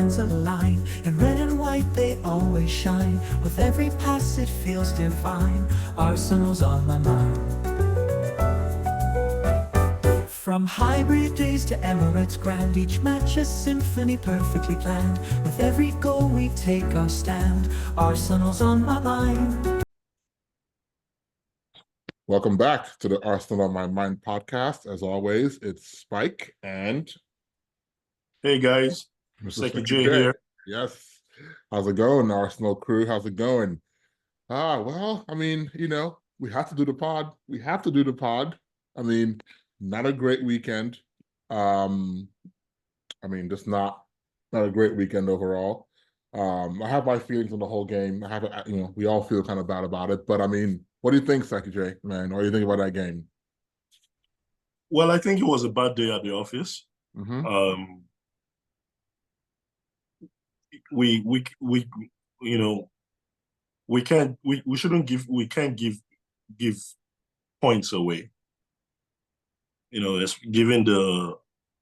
hands align. In red and white they always shine. With every pass it feels divine. Arsenal's on my mind. From hybrid days to Emirates grand, each match a symphony perfectly planned. With every goal we take our stand. Arsenal's on my mind. Welcome back to the Arsenal on My Mind podcast. As always, it's Spike and Hey guys, Mr. Sekijay Sekijay. here. Yes. How's it going, Arsenal crew? How's it going? Well, I mean, we have to do the pod. We have to do the pod. I mean, not a great weekend. Just not a great weekend overall. I have my feelings on the whole game. We all feel kind of bad about it. But I mean, what do you think, Sekijay, man? What do you think about that game? Well, I think it was a bad day at the office. Mm-hmm. We can't give points away. It's given the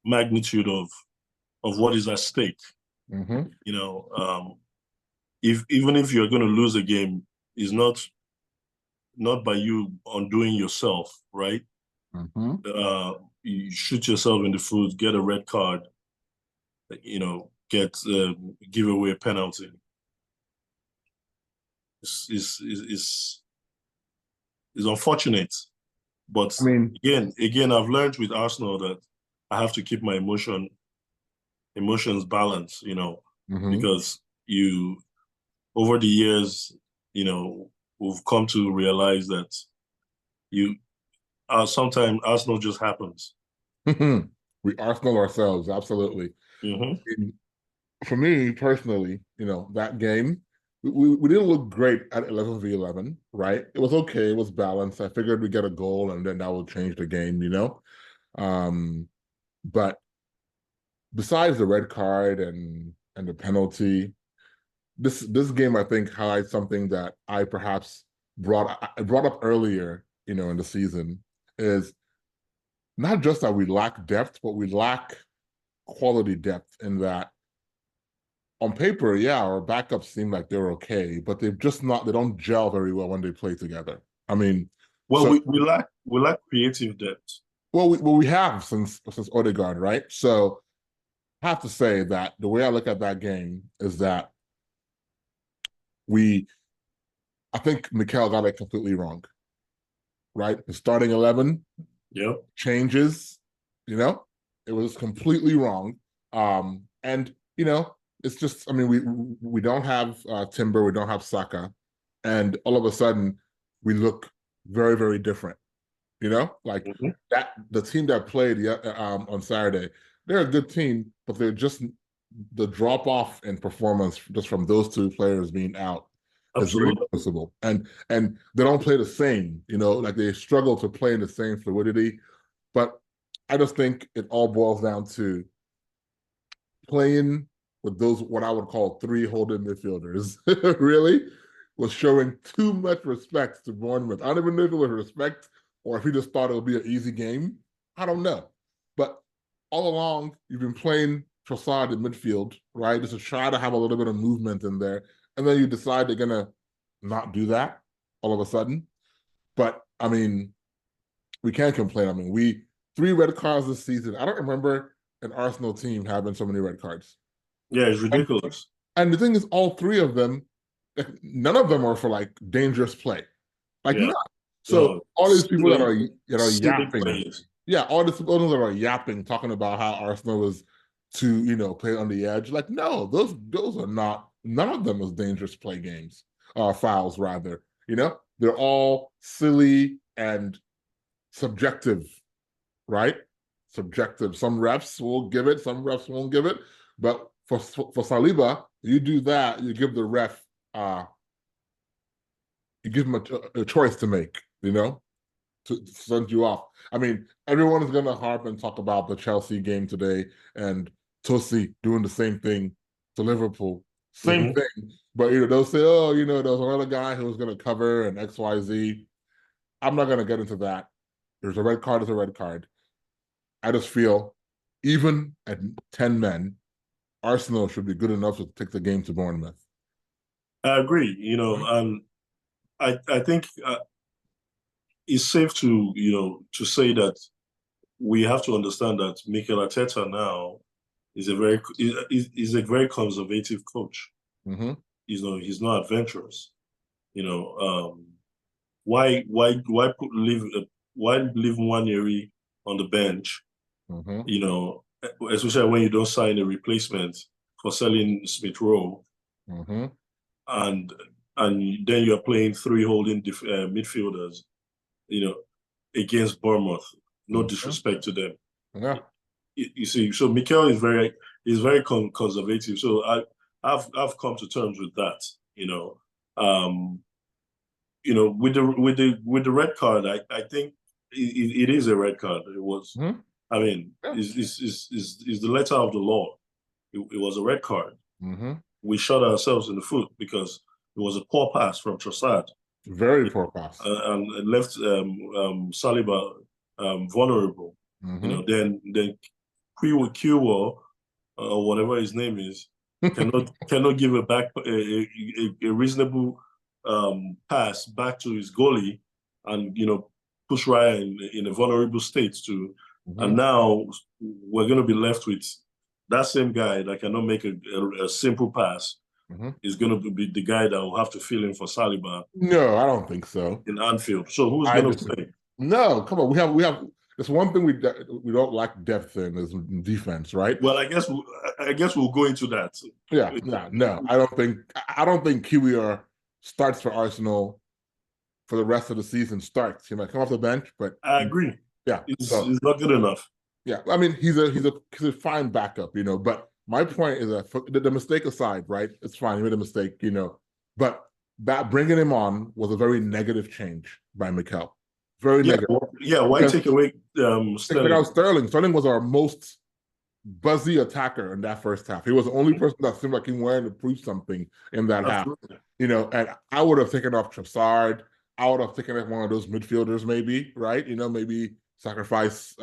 magnitude of what is at stake. Mm-hmm. Even if you're going to lose a game, is not by you undoing yourself, right? Mm-hmm. You shoot yourself in the foot, get a red card, give away a penalty. It's unfortunate, but I mean, again, I've learned with Arsenal that I have to keep my emotions balanced, mm-hmm. because over the years, we've come to realize that sometimes Arsenal just happens. We Arsenal ourselves, absolutely. Mm-hmm. For me personally, that game, we didn't look great at 11v11, right? It was okay. It was balanced. I figured we'd get a goal and then that would change the game, But besides the red card and the penalty, this game, I think, highlights something that I perhaps brought up earlier, in the season, is not just that we lack depth, but we lack quality depth in that on paper, yeah, our backups seem like they're okay, but they don't gel very well when they play together. I mean, we lack creative depth. Well, we have since Odegaard, right? So I have to say that the way I look at that game is that I think Mikel got it completely wrong, right? The starting 11 changes, it was completely wrong. And it's just, I mean, we don't have Timber, we don't have Saka, and all of a sudden we look very, very different. Mm-hmm. That the team that played on Saturday, they're a good team, but they're just the drop off in performance just from those two players being out is really noticeable. And they don't play the same, like they struggle to play in the same fluidity. But I just think it all boils down to playing with those, what I would call three holding midfielders, really was showing too much respect to Bournemouth. I don't even know if it was respect or if he just thought it would be an easy game. I don't know. But all along, you've been playing Trossard in midfield, right? Just to try to have a little bit of movement in there. And then you decide they're going to not do that all of a sudden. But, I mean, we can't complain. I mean, 3 red cards this season. I don't remember an Arsenal team having so many red cards. Yeah, it's ridiculous. And the thing is, all 3 of them, none of them are for like dangerous play. None. So all these people that are yapping, all these people that are yapping, talking about how Arsenal was to play on the edge. Like, no, those are not. None of them was dangerous play games, fouls rather. They're all silly and subjective, right? Subjective. Some refs will give it, some refs won't give it. But for Saliba, you do that, you give the ref, you give him a choice to make, to send you off. I mean, everyone is going to harp and talk about the Chelsea game today and Tosi doing the same thing to Liverpool. Same thing. But, they'll say, oh, there was another guy who was going to cover and X, Y, Z. I'm not going to get into that. There's a red card, is a red card. I just feel, even at 10 men, Arsenal should be good enough to take the game to Bournemouth. I agree, and I think it's safe to, to say that we have to understand that Mikel Arteta now is a very conservative coach. Mm-hmm. He's not adventurous. Why leave Nwaneri on the bench? Mm-hmm. Especially when you don't sign a replacement for selling Smith Rowe, Mm-hmm. and then you're playing three holding midfielders, against Bournemouth. No disrespect to them. Yeah. You see, so Mikel is very conservative. So I've come to terms with that. With the red card, I think it is a red card. It was. Mm-hmm. I mean, Yeah. is the letter of the law. It was a red card. Mm-hmm. We shot ourselves in the foot because it was a poor pass from Trossard. Very poor pass. And left Saliba vulnerable. Mm-hmm. Then Kiwa, or whatever his name is, cannot give a reasonable pass back to his goalie, and push Raya in a vulnerable state too. Mm-hmm. And now we're going to be left with that same guy that cannot make a simple pass. Mm-hmm. Is going to be the guy that will have to fill in for Saliba. No, I don't think so. In Anfield. So who's going to play? No, come on. We have. There's one thing we don't lack depth in is defense, right? Well, I guess we'll go into that. Yeah, no. I don't think Kiwi starts for Arsenal for the rest of the season. Starts. He might come off the bench, but I agree. Yeah, he's not good enough. Yeah, I mean he's a fine backup, But my point is that the mistake aside, right? It's fine. He made a mistake, But that bringing him on was a very negative change by Mikel. Very negative. Why take away Sterling? Sterling was our most buzzy attacker in that first half. He was the only person that seemed like he wanted to prove something in that half. And I would have taken off Trossard. I would have taken off one of those midfielders, maybe, right? Maybe sacrifice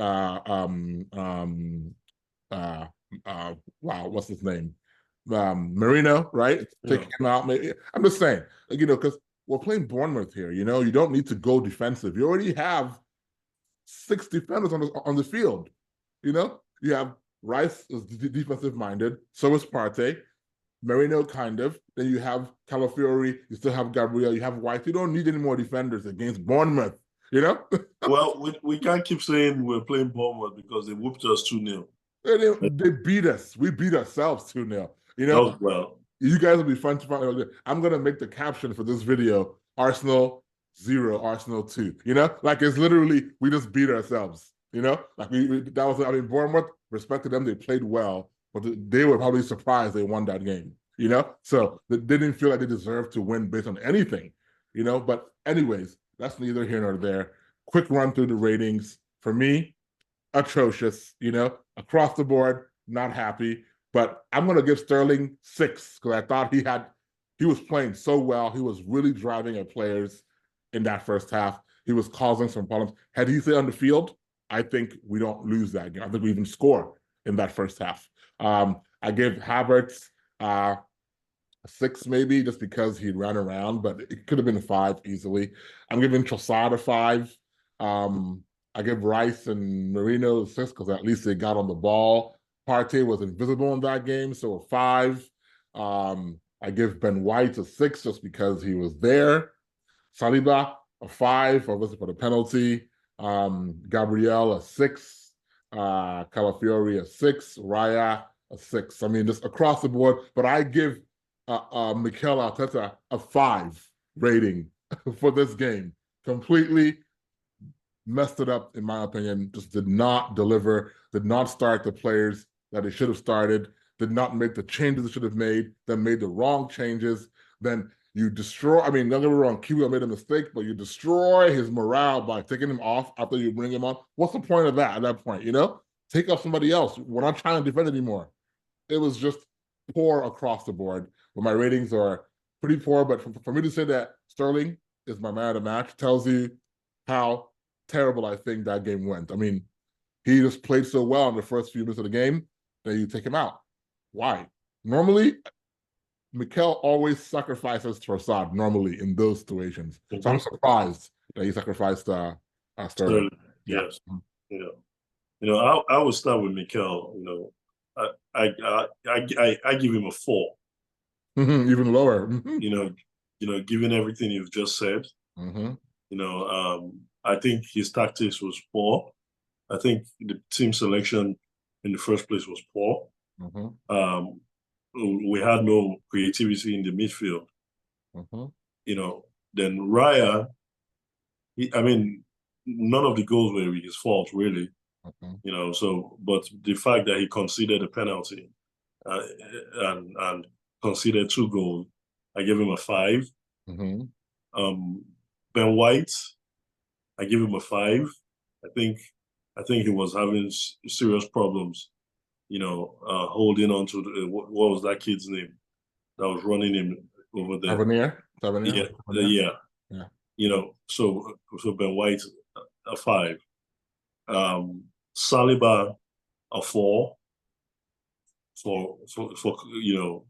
what's his name? Marino, right? Taking him out. Maybe. I'm just saying, because we're playing Bournemouth here. You don't need to go defensive. You already have 6 defenders on the field. You have Rice is defensive minded. So is Partey. Marino kind of. Then you have Calafiori. You still have Gabriel. You have White. You don't need any more defenders against Bournemouth. Well, we can't keep saying we're playing Bournemouth because they whooped us 2-0. They beat us. We beat ourselves 2-0. Well, you guys will be fun to find. I'm gonna make the caption for this video: Arsenal 0, Arsenal 2. It's literally we just beat ourselves. That was. I mean, Bournemouth, respect to them, they played well, but they were probably surprised they won that game. So they didn't feel like they deserved to win based on anything. But anyways, that's neither here nor there. Quick run through the ratings for me. Atrocious, across the board, not happy. But I'm going to give Sterling 6 because I thought he was playing so well. He was really driving at players in that first half. He was causing some problems. Had he stayed on the field, I think we don't lose that game. I think we even score in that first half. I give Havertz a 6 maybe just because he ran around, but it could have been a 5 easily. I'm giving Trossard a 5. I give Rice and Marino 6 because at least they got on the ball. Partey was invisible in that game, so a 5. I give Ben White a 6 just because he was there. Saliba a 5, obviously for the penalty. Gabriel a 6. Calafiori a 6. Raya a 6. I mean, just across the board. But I give Mikel Arteta a 5 rating for this game. Completely messed it up, in my opinion. Just did not deliver, did not start the players that they should have started, did not make the changes they should have made, then made the wrong changes. Then you destroy, I mean, don't get me wrong, Kiwi made a mistake, but you destroy his morale by taking him off after you bring him on. What's the point of that at that point, Take off somebody else. We're not trying to defend anymore. It was just poor across the board. But my ratings are pretty poor, but for me to say that Sterling is my man of the match tells you how terrible I think that game went. I mean, he just played so well in the first few minutes of the game that you take him out. Why? Normally, Mikel always sacrifices Trossard normally in those situations. So I'm surprised that he sacrificed Sterling. Yeah. Yes. I would start with Mikel. I give him a 4. Even lower. Given everything you've just said, Mm-hmm. I think his tactics was poor. I think the team selection in the first place was poor. Mm-hmm. We had no creativity in the midfield. Mm-hmm. Then Raya, none of the goals were his fault, really. Mm-hmm. But the fact that he conceded a penalty and conceded 2 goals, I gave him a 5. Mm-hmm. Ben White, I give him a 5. I think he was having serious problems, holding on to what was that kid's name that was running him over there? Tavernier? Yeah. So Ben White a 5. Saliba a 4 for you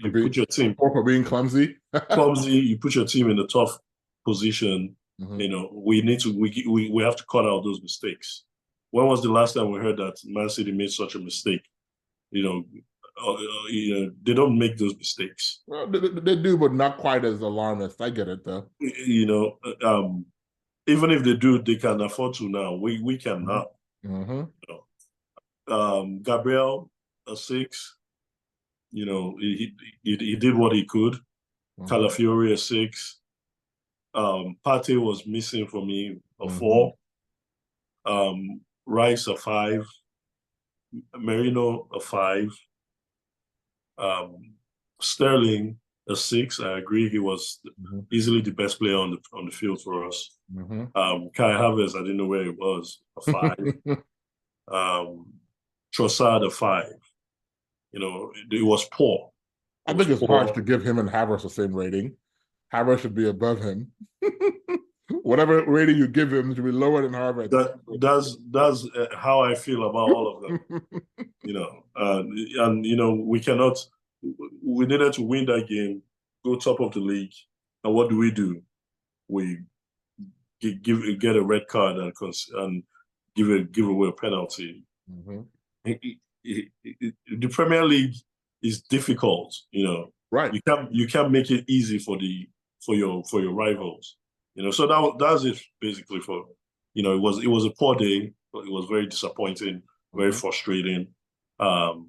put your team for being clumsy. You put your team in a tough position. Mm-hmm. We have to cut out those mistakes. When was the last time we heard that Man City made such a mistake? They don't make those mistakes. Well, they do, but not quite as alarmist. I get it though. Even if they do, they can afford to now. We cannot. Mm-hmm. Gabriel a 6. He did what he could. Mm-hmm. Calafiori a 6. Partey was missing for me a 4. Rice a 5. Merino a 5. Sterling a 6. I agree, he was easily the best player on the field for us. Mm-hmm. Kai Havertz, I didn't know where he was, a 5. Trossard a 5. It was poor. I think it's harsh to give him and Havertz the same rating. Havertz should be above him. Whatever rating you give him should be lower than Havertz. That's how I feel about all of them. We needed to win that game, go top of the league, and what do? We get a red card and give away a penalty. Mm-hmm. The Premier League is difficult, Right? You can't make it easy for your rivals, So that's it basically for, it was a poor day, but it was very disappointing, very frustrating, and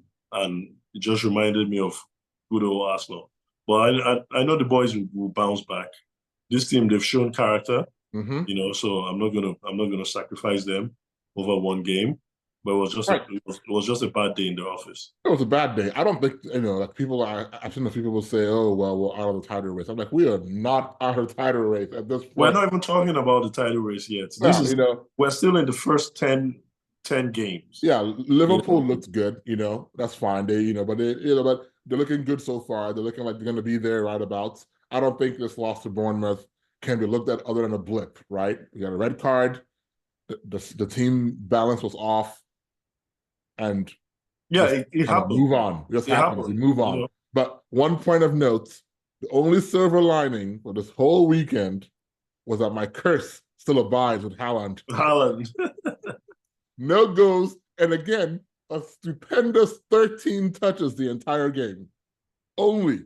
it just reminded me of good old Arsenal. But I know the boys will bounce back. This team, they've shown character, so I'm not gonna sacrifice them over one game. But it was just a bad day in the office. It was a bad day. I don't think, like people I've seen a few people say, oh, well, we're out of the title race. I'm like, we are not out of the title race at this point. We're not even talking about the title race yet. We're still in the first 10 games. Yeah, Liverpool looks good, that's fine. But they're looking good so far. They're looking like they're gonna be there right about. I don't think this loss to Bournemouth can be looked at other than a blip, right? We got a red card, the team balance was off. And it happened. Move on. It just happens. We move on. But one point of note, the only silver lining for this whole weekend was that my curse still abides with Haaland. No goals. And again, a stupendous 13 touches the entire game. Only.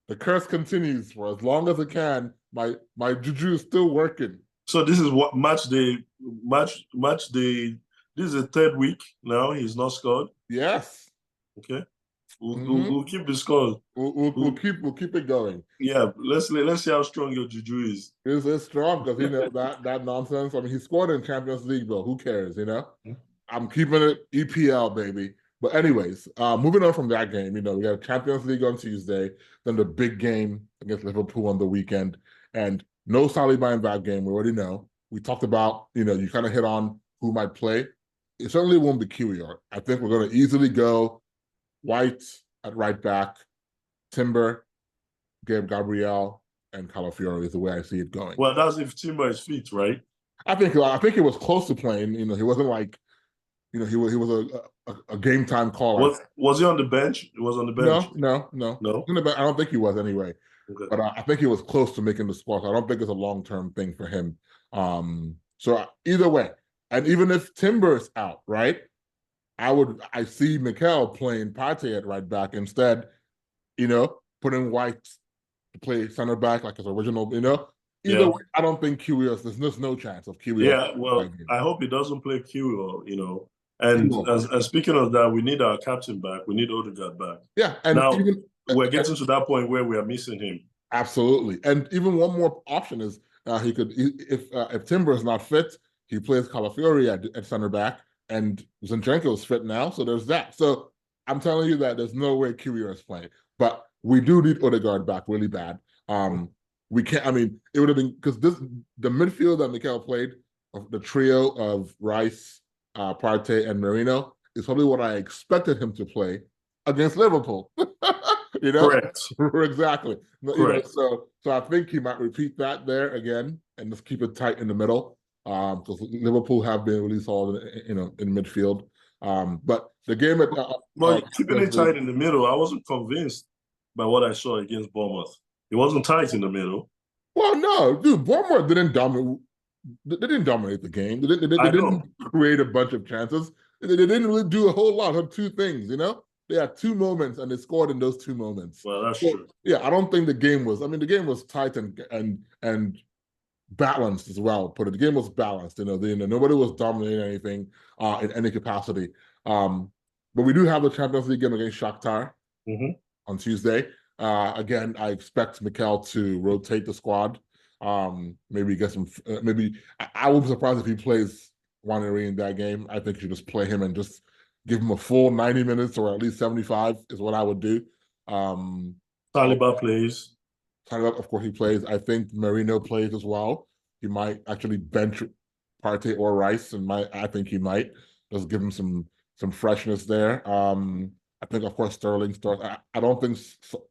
The curse continues for as long as it can. My juju is still working. So this is what match day. This is the 3rd week now. He's not scored. Yes. Okay. We'll keep the score. We'll keep it going. Yeah. Let's see how strong your juju is. It's strong because that nonsense. I mean, he scored in Champions League though. Who cares? I'm keeping it EPL, baby. But anyways, moving on from that game, we got Champions League on Tuesday, then the big game against Liverpool on the weekend, and no Saliba in that game. We already know. We talked about, you kind of hit on who might play. It certainly won't be QER. I think we're going to easily go White at right back, Timber, Gabriel, and Calafiori is the way I see it going. Well, that's if Timber is fit, right? I think it was close to playing. He wasn't like, he was a game time caller. Was he on the bench? He was on the bench. No. No. I don't think he was anyway. Okay. But I think he was close to making the squad. So I don't think it's a long-term thing for him. So either way, and even if Timber's out, right? I see Mikel playing Partey at right back instead, putting White to play center back like his original, Either way, I don't think Kyrgios, there's no chance of Kyrgios. Yeah, well, I hope he doesn't play Kyrgios, And as speaking of that, we need our captain back. We need Odegaard back. Yeah, and now we're getting to that point where we are missing him. Absolutely, and even one more option is if Timber is not fit, he plays Calafiori at center back, and Zinchenko is fit now, so there's that. So I'm telling you that there's no way Kyrgios is playing, but we do need Odegaard back really bad. We can't. I mean, it would have been because the midfield that Mikel played, the trio of Rice, Partey, and Merino is probably what I expected him to play against Liverpool. Correct. Exactly. Correct. So I think he might repeat that there again and just keep it tight in the middle. Because Liverpool have been really solid, in midfield. But the game at keeping it tight in the middle, I wasn't convinced by what I saw against Bournemouth. It wasn't tight in the middle. Well, no, dude, Bournemouth didn't dominate. They didn't dominate the game. They didn't create a bunch of chances. They didn't really do a whole lot of two things. They had two moments and they scored in those two moments. Well, that's true. Yeah, I don't think the game was. I mean, the game was tight and balanced as well. The game was balanced. Nobody was dominating anything in any capacity. But we do have the Champions League game against Shakhtar on Tuesday. Again, I expect Mikel to rotate the squad. Maybe get some. Maybe I would be surprised if he plays Waneri in that game. I think you just play him and just give him a full 90 minutes or at least 75 is what I would do. Saliba plays. Saliba, of course, he plays. I think Merino plays as well. He might actually bench Partey or Rice, and I think he might just give him some freshness there. I think, of course, Sterling starts. I don't think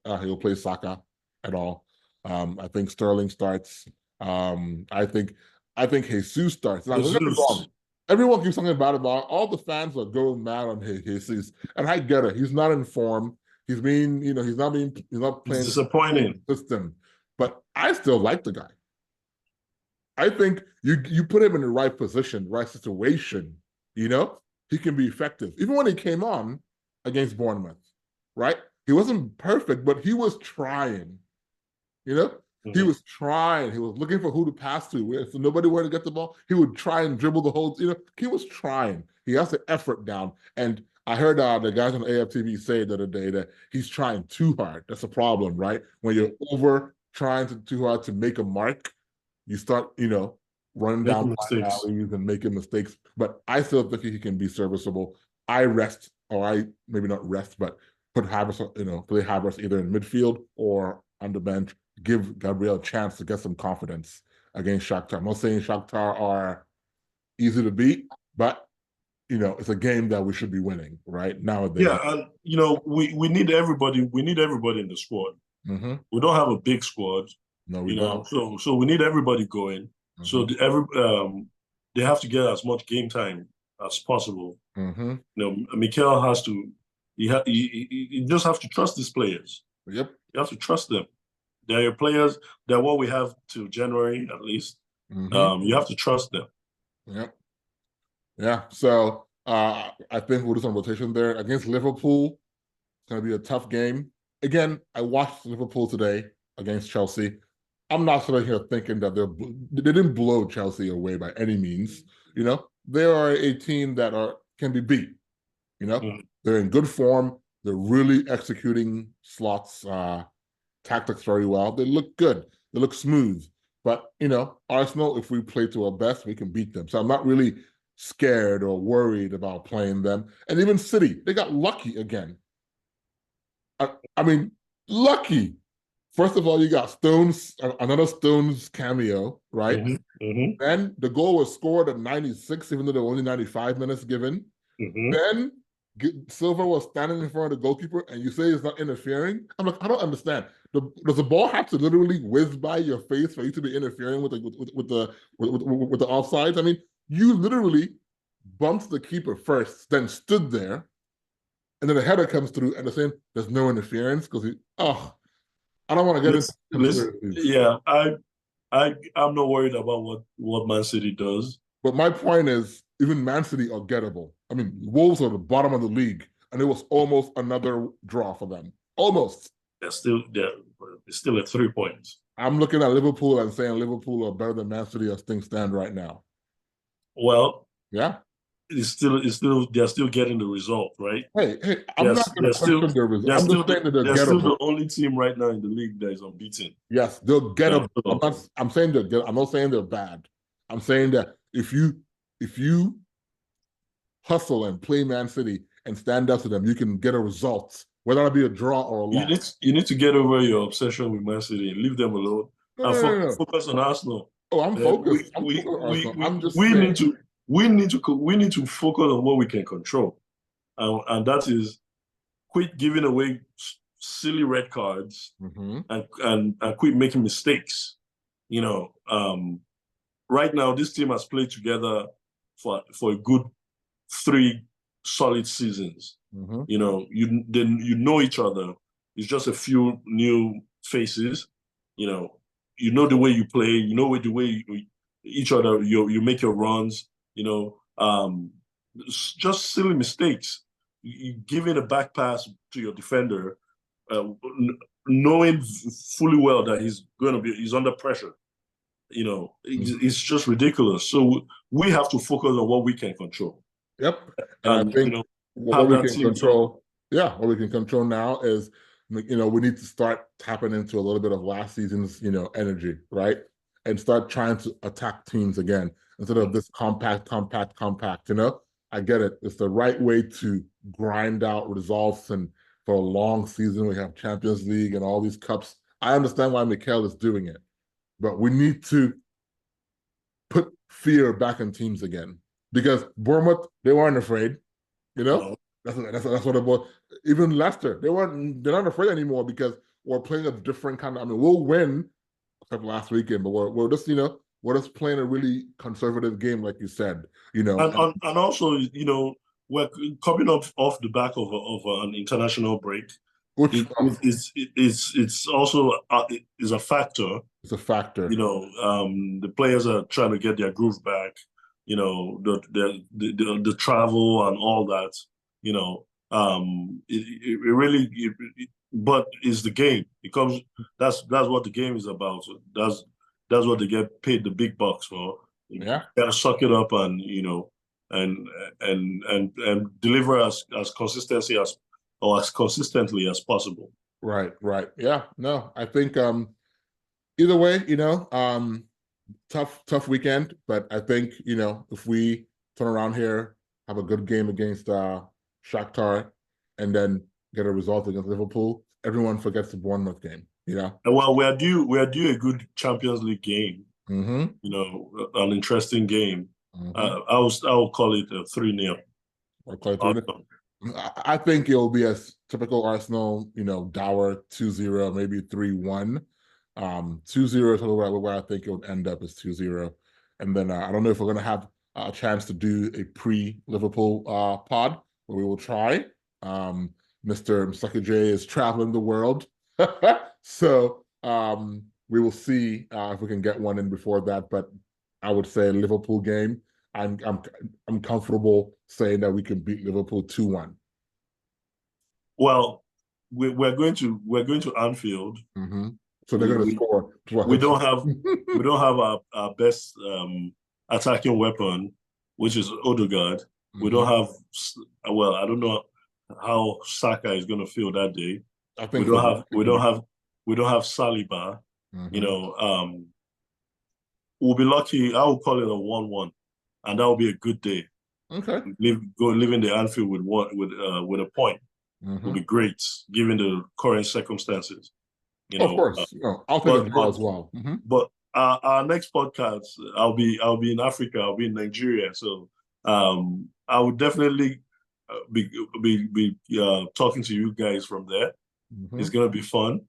he'll play Saka at all. I think Sterling starts. I think Jesus starts. Now, don't get me wrong. Everyone keeps talking about it. All the fans are going mad on Jesus, and I get it. He's not in form. He's not playing. It's disappointing system, but I still like the guy. I think you put him in the right position, right situation. He can be effective. Even when he came on against Bournemouth, right? He wasn't perfect, but he was trying. He was trying. He was looking for who to pass to. If nobody wanted to get the ball, he would try and dribble the whole. He was trying. He has the effort down. And I heard the guys on AFTV say the other day that he's trying too hard. That's a problem, right? When you're over trying too hard to make a mark, you start, running down alleys and making mistakes. But I still think he can be serviceable. Maybe not rest, but put Havertz, play Havertz either in midfield or on the bench. Give Gabriel a chance to get some confidence against Shakhtar. I'm not saying Shakhtar are easy to beat, but it's a game that we should be winning right nowadays. Yeah, and we need everybody. We need everybody in the squad. We don't have a big squad. No, we don't. So we need everybody going. So they have to get as much game time as possible. Mikel has to. You just have to trust these players. Yep, you have to trust them. They're your players. They're what we have till January at least. You have to trust them. Yep. Yeah. So I think we'll do some rotation there against Liverpool. It's going to be a tough game. Again, I watched Liverpool today against Chelsea. I'm not sitting here thinking that they didn't blow Chelsea away by any means. They are a team that can be beat. They're in good form. They're really executing slots. Tactics very well. They look good. They look smooth. But, Arsenal, if we play to our best, we can beat them. So I'm not really scared or worried about playing them. And even City, they got lucky again. I mean, lucky. First of all, you got another Stones cameo, right? Then the goal was scored at 96, even though there were only 95 minutes given. Then Silva was standing in front of the goalkeeper, and you say he's not interfering? I'm like, I don't understand. Does the ball have to literally whiz by your face for you to be interfering with the offsides? I mean, you literally bumped the keeper first, then stood there, and then the header comes through, and they're saying there's no interference because I don't want to get into conspiracies. Yeah, I'm not worried about what Man City does. But my point is, even Man City are gettable. I mean, Wolves are the bottom of the league, and it was almost another draw for them. Almost. It's still at 3 points. I'm looking at Liverpool and saying Liverpool are better than Man City as things stand right now. Well, yeah, they're still getting the result, right? Hey, I'm not going to question their result. I'm just saying that they're still the only team right now in the league that is unbeaten. Yes, they'll get them. I'm saying they're good. I'm not saying they're bad. I'm saying that if you hustle and play Man City and stand up to them, you can get a result, whether it be a draw or a loss. You need to get over your obsession with Man City and leave them alone and focus on Arsenal. Oh, I'm focused. We need to focus on what we can control, and that is quit giving away silly red cards and quit making mistakes. Right now this team has played together for a good 3 solid seasons. You know each other. It's just a few new faces. You know the way you play. You know the way each other. You make your runs. Just silly mistakes. You giving a back pass to your defender, knowing fully well that he's under pressure. It's just ridiculous. So we have to focus on what we can control. Yep, and I think what we can control. Yeah, what we can control now is, we need to start tapping into a little bit of last season's, energy, right? And start trying to attack teams again instead of this compact. I get it. It's the right way to grind out results, and for a long season, we have Champions League and all these cups. I understand why Mikel is doing it, but we need to put fear back in teams again, because Bournemouth, they weren't afraid, That's what it was. Even Leicester, they're not afraid anymore because we're playing a different kind of. I mean, we'll win, except last weekend, but we're just we're just playing a really conservative game, like you said, And also, we're coming up off the back of an international break, which it's also is a factor. It's a factor. The players are trying to get their groove back. The travel and all that. But it's the game. That's what the game is about. So that's what they get paid the big bucks for. Yeah, gotta suck it up and and deliver as consistently as possible. Right. Yeah. No, I think either way, tough weekend, but I think if we turn around here, have a good game against Shakhtar, and then get a result against Liverpool, everyone forgets the Bournemouth game. Well, we are due a good Champions League game. An interesting game. I will call it a 3-0. I think it will be a typical Arsenal, dour 2-0, maybe 3-1. 2-0 is where I think it would end up is 2-0. And then I don't know if we're going to have a chance to do a pre-Liverpool pod, but we will try. Mr. Sekijay is traveling the world. So we will see if we can get one in before that. But I would say Liverpool game, I'm comfortable saying that we can beat Liverpool 2-1. We're going to Anfield. So they're going to score. We don't have our best attacking weapon, which is Odegaard. We don't have. Well, I don't know how Saka is going to feel that day. I think we don't have Saliba. We'll be lucky. I will call it a 1-1, and that will be a good day. Okay. Living the Anfield with a point will be great, given the current circumstances. Of course, I'll take a draw as well. But our next podcast, I'll be in Africa. I'll be in Nigeria. So I would definitely be talking to you guys from there. It's gonna be fun.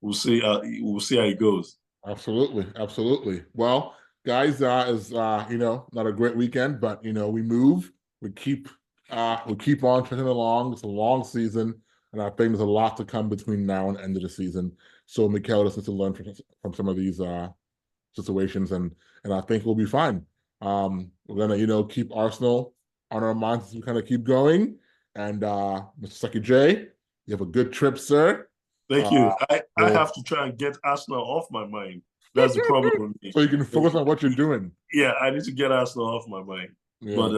We'll see how it goes. Absolutely. Well, guys, is you know, not a great weekend, but you know, we keep on trucking along. It's a long season, and I think there's a lot to come between now and end of the season. So Mikel just needs to learn from some of these situations, and I think we'll be fine. We're gonna, you know, keep Arsenal on our minds as we kind of keep going. And Mr. Sekijay, you have a good trip, sir. Thank you. I well, have to try and get Arsenal off my mind. That's the problem with me. so you can focus on what you're doing. Yeah, I need to get Arsenal off my mind. Yeah. But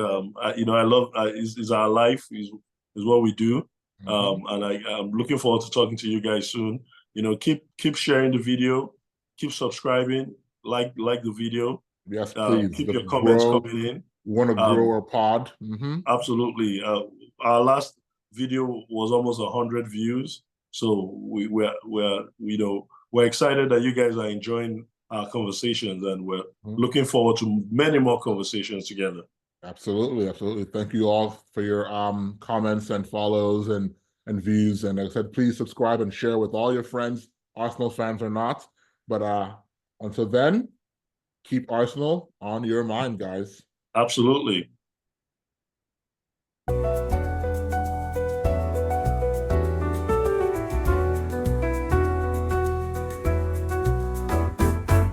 you know, I love is our life is what we do. And I'm looking forward to talking to you guys soon. You know, keep sharing the video, keep subscribing, like the video. Yes, please. Keep your comments coming in. We want to grow our pod. Absolutely. Our last video was almost 100 views. So we're you know, we're excited that you guys are enjoying our conversations, and we're looking forward to many more conversations together. Absolutely, absolutely. Thank you all for your comments and follows and views. And like I said, please subscribe and share with all your friends, Arsenal fans or not. But until then, keep Arsenal on your mind, guys. Absolutely.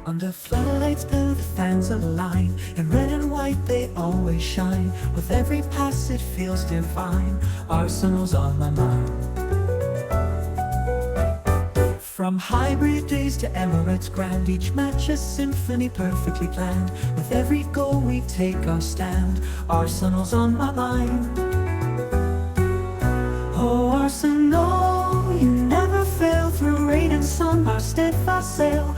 Under floodlights build the fans align. In red and white they always shine. With every pass it feels divine. Arsenal's on my mind. From hybrid days to Emirates grand, each match a symphony perfectly planned. With every goal we take our stand. Arsenal's on my mind. Oh Arsenal, you never fail. Through rain and sun our steadfast sail.